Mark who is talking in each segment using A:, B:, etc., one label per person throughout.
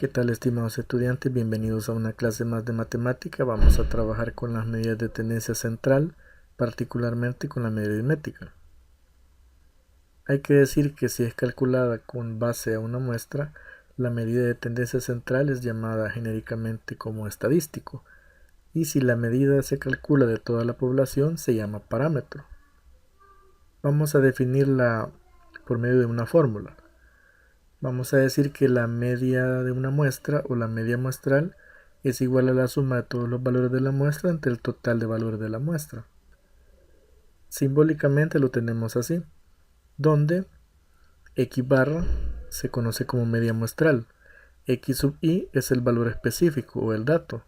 A: ¿Qué tal, estimados estudiantes? Bienvenidos a una clase más de matemática. Vamos a trabajar con las medidas de tendencia central, particularmente con la medida aritmética. Hay que decir que si es calculada con base a una muestra, la medida de tendencia central es llamada genéricamente como estadístico, y si la medida se calcula de toda la población se llama parámetro. Vamos a definirla por medio de una fórmula. Vamos a decir que la media de una muestra o la media muestral es igual a la suma de todos los valores de la muestra entre el total de valores de la muestra. Simbólicamente lo tenemos así, donde x barra se conoce como media muestral, x sub i es el valor específico o el dato,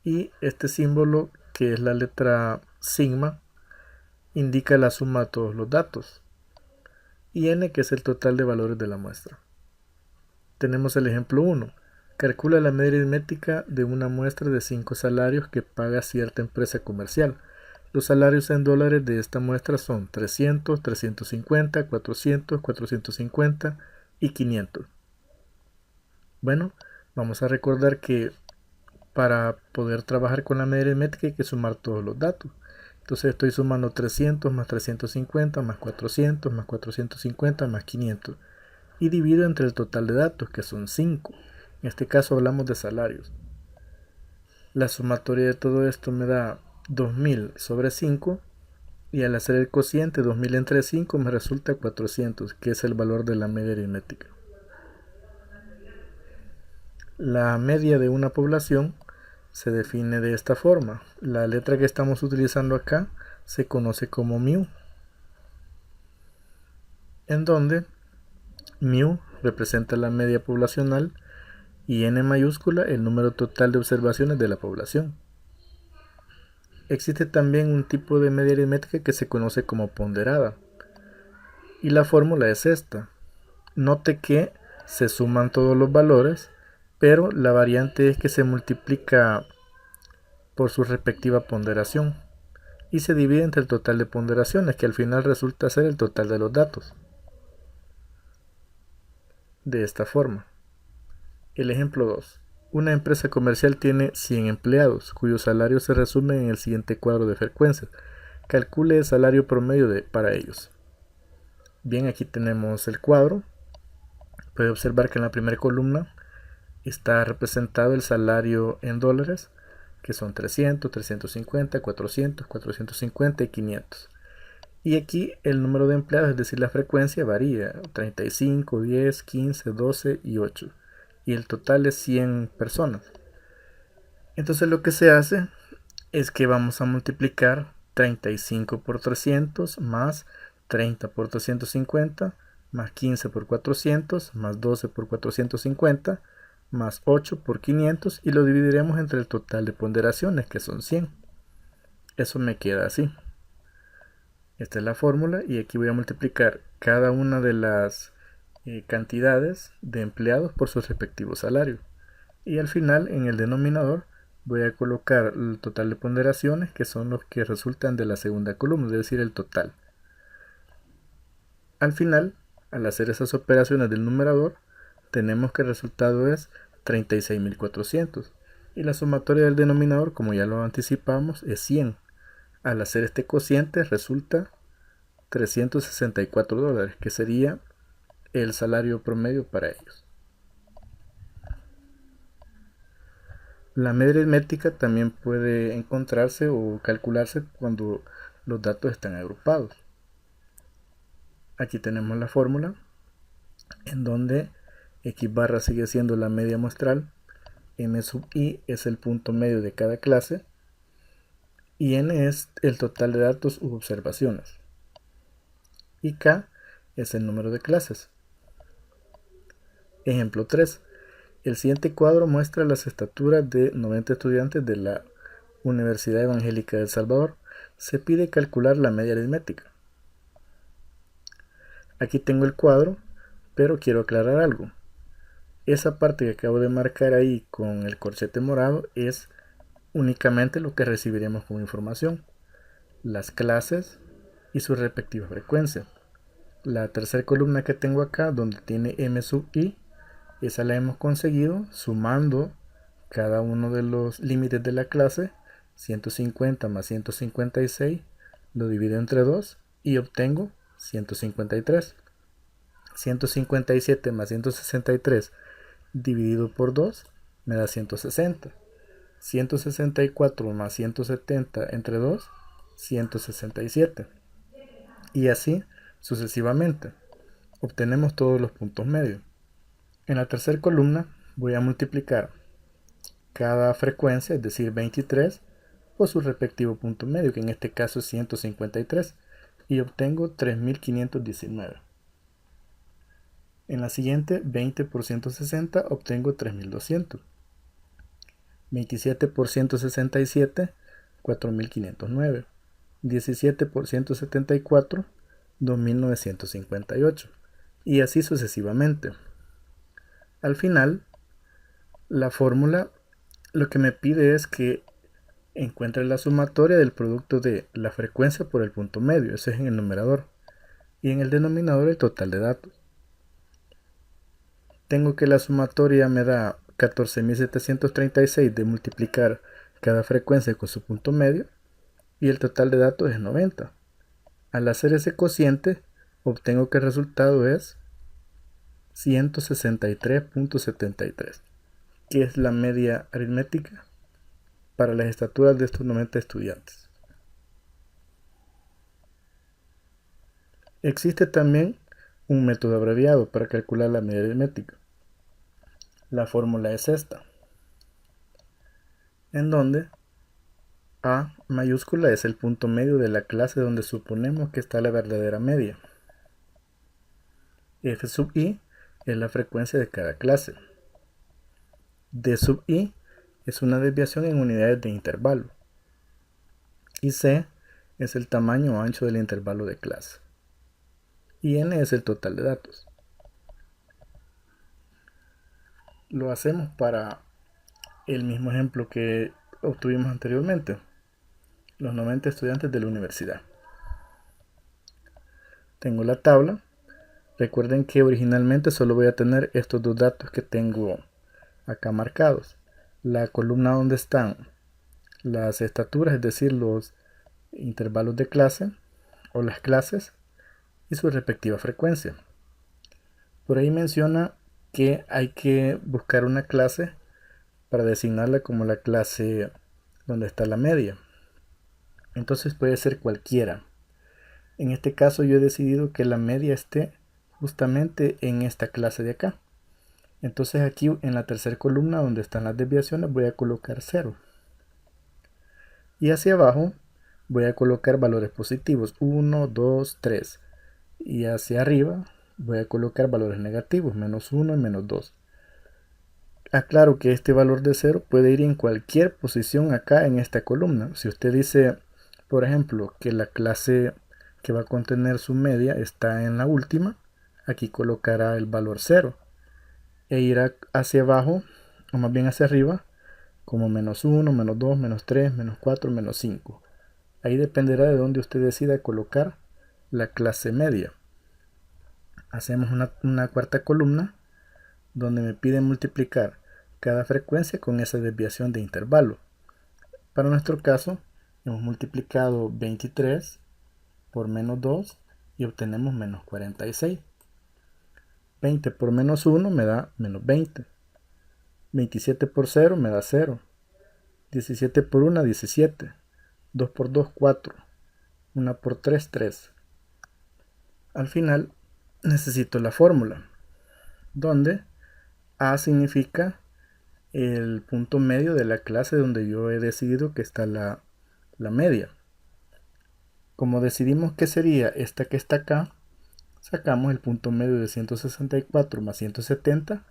A: y este símbolo, que es la letra sigma, indica la suma de todos los datos, y n, que es el total de valores de la muestra. Tenemos el ejemplo 1. Calcula la media aritmética de una muestra de 5 salarios que paga cierta empresa comercial. Los salarios en dólares de esta muestra son 300, 350, 400, 450 y 500. Bueno, vamos a recordar que para poder trabajar con la media aritmética hay que sumar todos los datos. Entonces estoy sumando 300 más 350 más 400 más 450 más 500. Y divido entre el total de datos, que son 5. En este caso hablamos de salarios. La sumatoria de todo esto me da 2000 sobre 5, y al hacer el cociente 2000 entre 5 me resulta 400, que es el valor de la media aritmética. La media de una población se define de esta forma. La letra que estamos utilizando acá se conoce como μ, en donde μ representa la media poblacional y n mayúscula el número total de observaciones de la población. Existe también un tipo de media aritmética que se conoce como ponderada, y la fórmula es esta. Note que se suman todos los valores, pero la variante es que se multiplica por su respectiva ponderación y se divide entre el total de ponderaciones, que al final resulta ser el total de los datos. De esta forma. El ejemplo 2. Una empresa comercial tiene 100 empleados, cuyos salarios se resumen en el siguiente cuadro de frecuencias. Calcule el salario promedio para ellos. Bien, aquí tenemos el cuadro. Puede observar que en la primera columna está representado el salario en dólares, que son 300, 350, 400, 450 y 500. Y aquí el número de empleados, es decir, la frecuencia, varía: 35, 10, 15, 12 y 8. Y el total es 100 personas. Entonces lo que se hace es que vamos a multiplicar 35 por 300 más 30 por 350 más 15 por 400 más 12 por 450 más 8 por 500, y lo dividiremos entre el total de ponderaciones, que son 100. Eso me queda así. Esta es la fórmula, y aquí voy a multiplicar cada una de las cantidades de empleados por sus respectivos salarios. Y al final, en el denominador, voy a colocar el total de ponderaciones, que son los que resultan de la segunda columna, es decir, el total. Al final, al hacer esas operaciones del numerador, tenemos que el resultado es 36.400. Y la sumatoria del denominador, como ya lo anticipamos, es 100. Al hacer este cociente resulta 364 dólares, que sería el salario promedio para ellos. La media aritmética también puede encontrarse o calcularse cuando los datos están agrupados. Aquí tenemos la fórmula, en donde x barra sigue siendo la media muestral, m sub i es el punto medio de cada clase, y n es el total de datos u observaciones, y k es el número de clases. Ejemplo 3. El siguiente cuadro muestra las estaturas de 90 estudiantes de la Universidad Evangélica de El Salvador. Se pide calcular la media aritmética. Aquí tengo el cuadro, pero quiero aclarar algo. Esa parte que acabo de marcar ahí con el corchete morado es únicamente lo que recibiremos como información: las clases y su respectiva frecuencia. La tercera columna que tengo acá, donde tiene m sub i, Esa la hemos conseguido sumando cada uno de los límites de la clase. 150 más 156 lo divido entre 2 y obtengo 153. 157 más 163 dividido por 2 me da 160. 164 más 170 entre 2, 167. Y así sucesivamente. Obtenemos todos los puntos medios. En la tercera columna voy a multiplicar cada frecuencia, es decir 23, por su respectivo punto medio, que en este caso es 153, y obtengo 3519. En la siguiente, 20 por 160, obtengo 3200. 27 por 167, 4509. 17 por 174, 2958. Y así sucesivamente. Al final, la fórmula lo que me pide es que encuentre la sumatoria del producto de la frecuencia por el punto medio, ese es en el numerador, y en el denominador el total de datos. Tengo que la sumatoria me da 14.736 de multiplicar cada frecuencia con su punto medio, y el total de datos es 90. Al hacer ese cociente, obtengo que el resultado es 163.73, que es la media aritmética para las estaturas de estos 90 estudiantes. Existe también un método abreviado para calcular la media aritmética. La fórmula es esta, en donde A mayúscula es el punto medio de la clase donde suponemos que está la verdadera media. F sub i es la frecuencia de cada clase. D sub i es una desviación en unidades de intervalo. Y C es el tamaño o ancho del intervalo de clase. Y N es el total de datos. Lo hacemos para el mismo ejemplo que obtuvimos anteriormente, los 90 estudiantes de la universidad. Tengo la tabla. Recuerden que originalmente solo voy a tener estos dos datos que tengo acá marcados. La columna donde están las estaturas, es decir, los intervalos de clase o las clases y su respectiva frecuencia. Por ahí menciona que hay que buscar una clase para designarla como la clase donde está la media. Entonces puede ser cualquiera. En este caso yo he decidido que la media esté justamente en esta clase de acá. Entonces aquí en la tercera columna donde están las desviaciones voy a colocar 0. Y hacia abajo voy a colocar valores positivos, 1, 2, 3. Y hacia arriba voy a colocar valores negativos, menos 1 y menos 2. Aclaro que este valor de 0 puede ir en cualquier posición acá en esta columna. Si usted dice, por ejemplo, que la clase que va a contener su media está en la última, aquí colocará el valor 0 e irá hacia abajo, o más bien hacia arriba, como menos 1, menos 2, menos 3, menos 4, menos 5. Ahí dependerá de dónde usted decida colocar la clase media. Hacemos una cuarta columna donde me pide multiplicar cada frecuencia con esa desviación de intervalo. Para nuestro caso, hemos multiplicado 23 por menos 2 y obtenemos menos 46. 20 por menos 1 me da menos 20. 27 por 0 me da 0. 17 por 1, 17. 2 por 2, 4. 1 por 3, 3. Al final necesito la fórmula, donde A significa el punto medio de la clase donde yo he decidido que está la media. Como decidimos que sería esta que está acá, sacamos el punto medio de 164 más 170,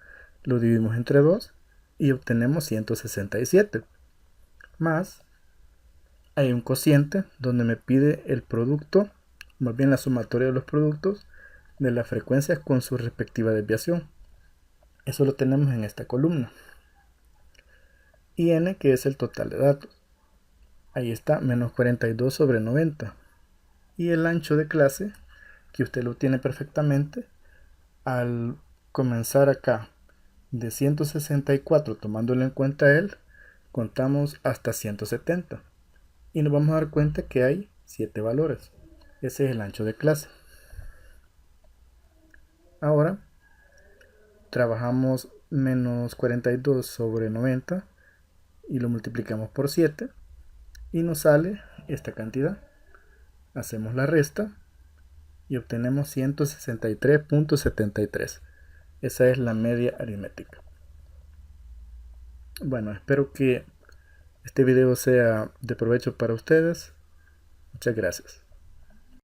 A: lo dividimos entre 2 y obtenemos 167. Más, hay un cociente donde me pide el producto, más bien la sumatoria de los productos de las frecuencias con su respectiva desviación. Eso lo tenemos en esta columna. Y n, que es el total de datos. Ahí está, menos 42 sobre 90. Y el ancho de clase, que usted lo tiene perfectamente, al comenzar acá De 164, tomándolo en cuenta él, contamos hasta 170 y nos vamos a dar cuenta que hay 7 valores. Ese es el ancho de clase. Ahora trabajamos menos 42 sobre 90 y lo multiplicamos por 7 y nos sale esta cantidad. Hacemos la resta y obtenemos 163.73. Esa es la media aritmética. Bueno, espero que este video sea de provecho para ustedes. Muchas gracias.